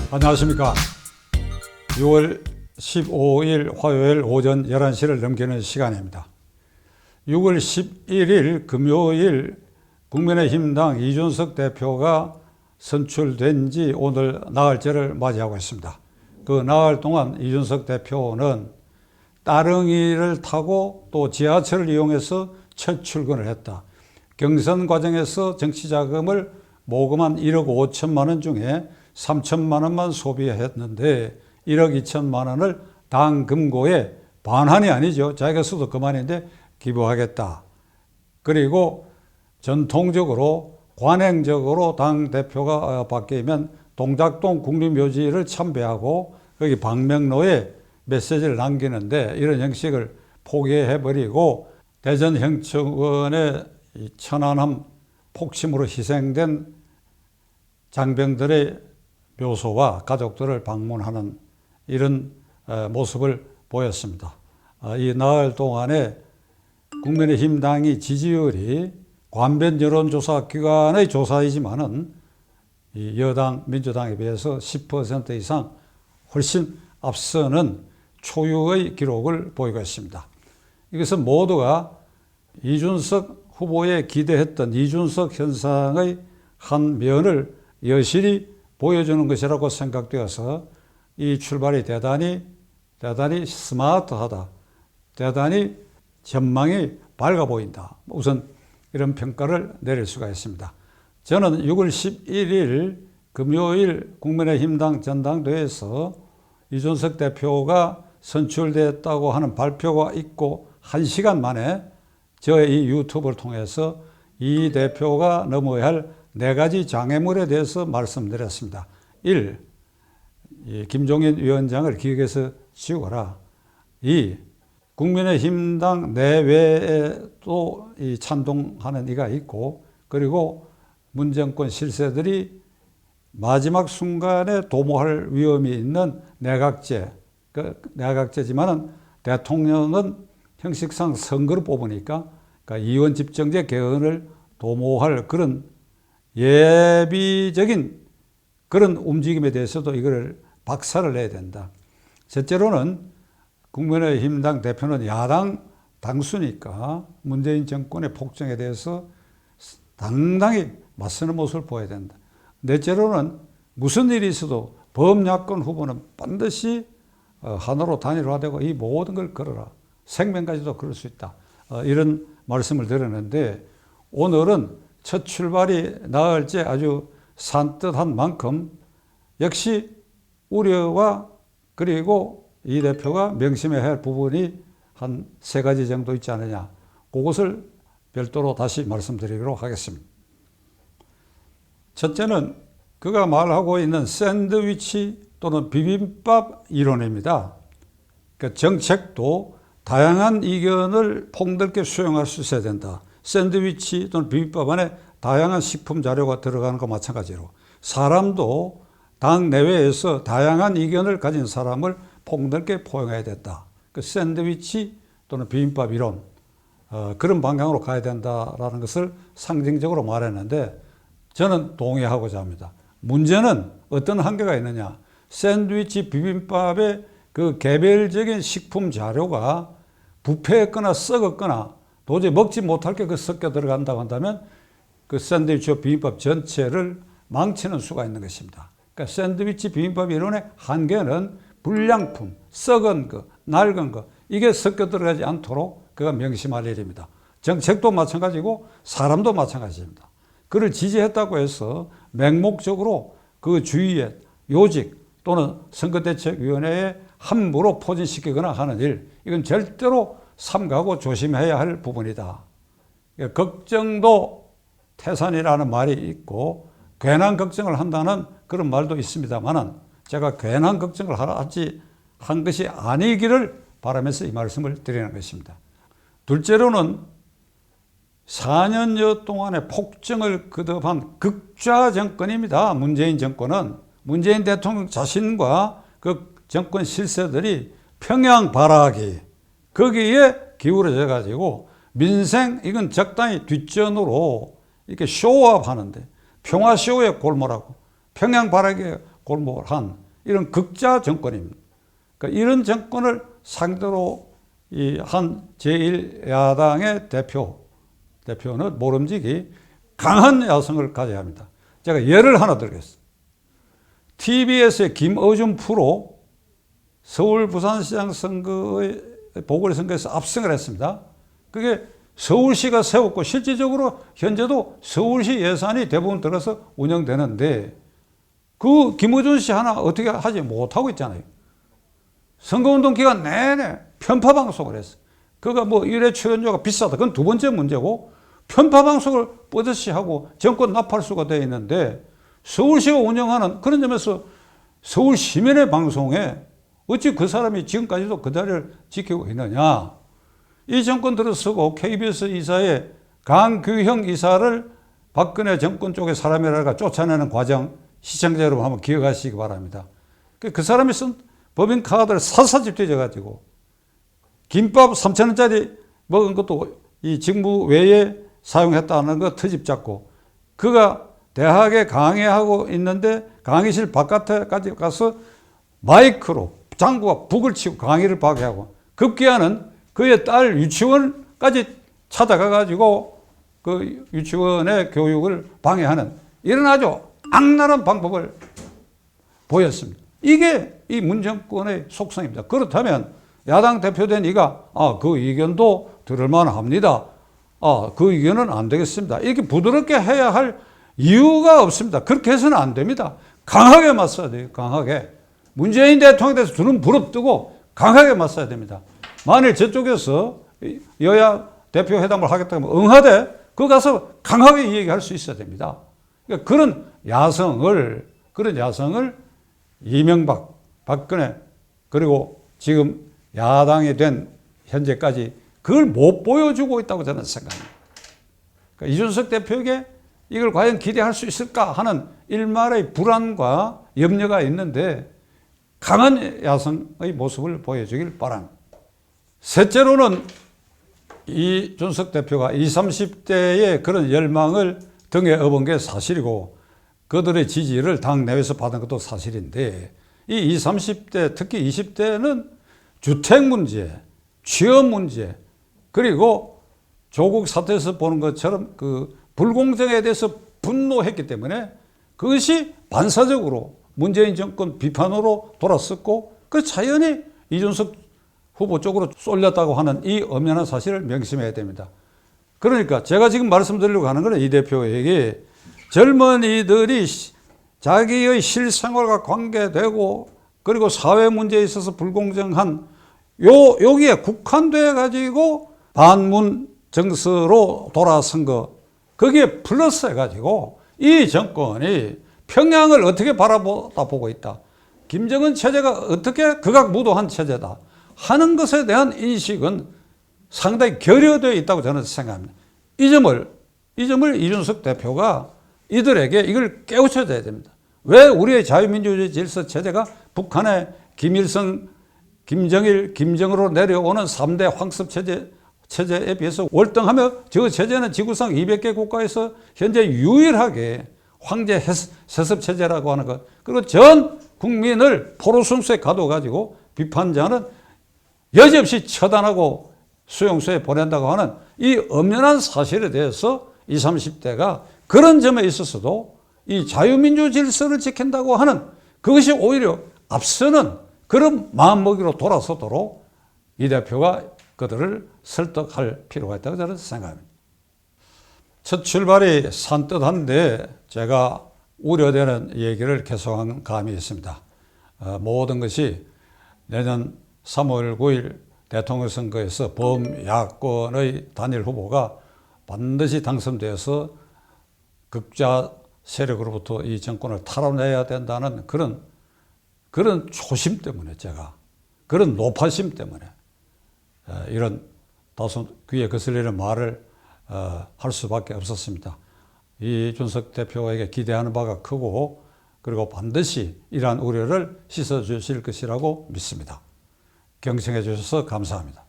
안녕하십니까. 6월 15일 화요일 오전 11시를 넘기는 시간입니다. 6월 11일 금요일 국민의힘당 이준석 대표가 선출된 지 오늘 나흘째를 맞이하고 있습니다. 그 나흘 동안 이준석 대표는 따릉이를 타고 또 지하철을 이용해서 첫 출근을 했다. 경선 과정에서 정치자금을 모금한 1억 5천만 원 중에 3천만 원만 소비했는데 1억 2천만 원을 당 금고에 반환이 아니죠. 자기가 써도 그만인데 기부하겠다. 그리고 전통적으로 관행적으로 당 대표가 바뀌면 동작동 국립묘지를 참배하고 거기 방명로에 메시지를 남기는데 이런 형식을 포기해버리고 대전 형천원의 천안함 폭침으로 희생된 장병들의 묘소와 가족들을 방문하는 이런 모습을 보였습니다. 이 나흘 동안에 국민의힘 당이 지지율이 관변 여론조사 기관의 조사이지만은 이 여당 민주당에 비해서 10% 이상 훨씬 앞서는 초유의 기록을 보이고 있습니다. 이것은 모두가 이준석 후보에 기대했던 이준석 현상의 한 면을 여실히 보여주는 것이라고 생각되어서 이 출발이 대단히 스마트하다. 대단히 전망이 밝아 보인다. 우선 이런 평가를 내릴 수가 있습니다. 저는 6월 11일 금요일 국민의힘당 전당대회에서 이준석 대표가 선출됐다고 하는 발표가 있고 1시간 만에 저의 이 유튜브를 통해서 이 대표가 넘어야 할 4가지 장애물에 대해서 말씀드렸습니다. 1. 김종인 위원장을 기획해서 지우거라. 2. 국민의힘당 내외에도 찬동하는 이가 있고 그리고 문정권 실세들이 마지막 순간에 도모할 위험이 있는 내각제. 내각제지만은 대통령은 형식상 선거를 뽑으니까 그러니까 이원 집정제 개헌을 도모할 그런 예비적인 그런 움직임에 대해서도 이걸 박살을 내야 된다. 셋째로는 국민의힘당 대표는 야당 당수니까 문재인 정권의 폭정에 대해서 당당히 맞서는 모습을 보여야 된다. 넷째로는 무슨 일이 있어도 범야권 후보는 반드시 하나로 단일화되고 이 모든 걸 걸어라. 생명까지도 그럴 수 있다. 이런 말씀을 드렸는데 오늘은 첫 출발이 나흘째 아주 산뜻한 만큼 역시 우려와 그리고 이 대표가 명심해야 할 부분이 한 3가지 정도 있지 않느냐. 그것을 별도로 다시 말씀드리도록 하겠습니다. 첫째는 그가 말하고 있는 샌드위치 또는 비빔밥 이론입니다. 그러니까 정책도 다양한 의견을 폭넓게 수용할 수 있어야 된다. 샌드위치 또는 비빔밥 안에 다양한 식품 자료가 들어가는 것과 마찬가지로 사람도 당 내외에서 다양한 의견을 가진 사람을 폭넓게 포용해야 된다. 그 샌드위치 또는 비빔밥 이론 그런 방향으로 가야 된다라는 것을 상징적으로 말했는데 저는 동의하고자 합니다. 문제는 어떤 한계가 있느냐. 샌드위치 비빔밥의 그 개별적인 식품 자료가 부패했거나 썩었거나 도저히 먹지 못할 게 섞여 들어간다고 한다면 그 샌드위치와 비빔밥 전체를 망치는 수가 있는 것입니다. 그러니까 샌드위치 비빔밥 이론의 한계는 불량품, 썩은 거, 낡은 거 이게 섞여 들어가지 않도록 그가 명심할 일입니다. 정책도 마찬가지고 사람도 마찬가지입니다. 그를 지지했다고 해서 맹목적으로 그 주위에 요직 또는 선거대책위원회에 함부로 포진시키거나 하는 일 이건 절대로 삼가고 조심해야 할 부분이다. 걱정도 태산이라는 말이 있고 괜한 걱정을 한다는 그런 말도 있습니다만은 제가 괜한 걱정을 한 것이 아니기를 바라면서 이 말씀을 드리는 것입니다. 둘째로는 4년여 동안의 폭정을 거듭한 극좌 정권입니다. 문재인 정권은 문재인 대통령 자신과 그 정권 실세들이 평양 발악이 거기에 기울어져 가지고 민생 이건 적당히 뒷전으로 이렇게 쇼업하는데 평화쇼의 골몰하고 평양 발악의 골몰한 이런 극자 정권입니다. 그러니까 이런 정권을 상대로 이 한 제1야당의 대표는 모름지기 강한 야성을 가져야 합니다. 제가 예를 하나 들겠습니다. TBS의 김어준 프로 서울 부산시장 선거의 보궐선거에서 압승을 했습니다. 그게 서울시가 세웠고 실질적으로 현재도 서울시 예산이 대부분 들어서 운영되는데 그 김어준 씨 하나 어떻게 하지 못하고 있잖아요. 선거운동 기간 내내 편파 방송을 했어요. 그가 뭐 일회 출연료가 비싸다. 그건 두 번째 문제고 편파 방송을 뻗듯이 하고 정권 나팔수가 되어 있는데 서울시가 운영하는 그런 점에서 서울 시민의 방송에 어찌 그 사람이 지금까지도 그 자리를 지키고 있느냐. 이 정권 들어서고 KBS 이사의 강규형 이사를 박근혜 정권 쪽의 사람이라가 쫓아내는 과정 시청자 여러분 한번 기억하시기 바랍니다. 그 사람이 쓴 법인카드를 사사집 뒤져가지고 김밥 3,000원짜리 먹은 것도 이 직무 외에 사용했다는 거 트집 잡고 그가 대학에 강의하고 있는데 강의실 바깥에까지 가서 마이크로 장구와 북을 치고 강의를 파괴하고 급기야는 그의 딸 유치원까지 찾아가 가지고 그 유치원의 교육을 방해하는 이런 아주 악랄한 방법을 보였습니다. 이게 이 문정권의 속성입니다. 그렇다면 야당 대표된 이가 그 의견도 들을만 합니다. 그 의견은 안 되겠습니다. 이렇게 부드럽게 해야 할 이유가 없습니다. 그렇게 해서는 안 됩니다. 강하게 맞서야 돼요. 강하게. 문재인 대통령에 대해서 두는 부릅뜨고 강하게 맞서야 됩니다. 만일 저쪽에서 여야 대표 회담을 하겠다면 응하되 그 가서 강하게 얘기할 수 있어야 됩니다. 그러니까 그런 야성을 이명박, 박근혜 그리고 지금 야당이 된 현재까지 그걸 못 보여주고 있다고 저는 생각합니다. 그러니까 이준석 대표에게 이걸 과연 기대할 수 있을까 하는 일말의 불안과 염려가 있는데 강한 야성의 모습을 보여주길 바랍니다. 셋째로는 이준석 대표가 20, 30대의 그런 열망을 등에 업은 게 사실이고 그들의 지지를 당 내에서 받은 것도 사실인데 이 20, 30대 특히 20대는 주택 문제, 취업 문제 그리고 조국 사태에서 보는 것처럼 그 불공정에 대해서 분노했기 때문에 그것이 반사적으로 문재인 정권 비판으로 돌았었고 그 자연히 이준석 후보 쪽으로 쏠렸다고 하는 이 엄연한 사실을 명심해야 됩니다. 그러니까 제가 지금 말씀드리려고 하는 것은 이 대표에게 젊은이들이 자기의 실생활과 관계되고 그리고 사회 문제에 있어서 불공정한 여기에 국한돼 가지고 반문 정서로 돌아선 거 거기에 플러스 해가지고 이 정권이 평양을 어떻게 바라보고 있다. 김정은 체제가 어떻게 극악무도한 체제다 하는 것에 대한 인식은 상당히 결여되어 있다고 저는 생각합니다. 이 점을 이준석 대표가 이들에게 이걸 깨우쳐야 됩니다. 왜 우리의 자유민주주의 질서 체제가 북한의 김일성, 김정일, 김정으로 내려오는 3대 황습 체제에 비해서 월등하며 저 체제는 지구상 200개 국가에서 현재 유일하게 황제 세습 체제라고 하는 것 그리고 전 국민을 포로순수에 가둬가지고 비판자는 여지없이 처단하고 수용소에 보낸다고 하는 이 엄연한 사실에 대해서 20, 30대가 그런 점에 있어서도 이 자유민주 질서를 지킨다고 하는 그것이 오히려 앞서는 그런 마음먹이로 돌아서도록 이 대표가 그들을 설득할 필요가 있다고 저는 생각합니다. 첫 출발이 산뜻한데 제가 우려되는 얘기를 계속한 감이 있습니다. 모든 것이 내년 3월 9일 대통령 선거에서 범야권의 단일 후보가 반드시 당선되어서 극좌 세력으로부터 이 정권을 탈환해야 된다는 그런 초심 때문에 제가 그런 노파심 때문에 이런 다소 귀에 거슬리는 말을 할 수밖에 없었습니다. 이준석 대표에게 기대하는 바가 크고 그리고 반드시 이러한 우려를 씻어주실 것이라고 믿습니다. 경청해 주셔서 감사합니다.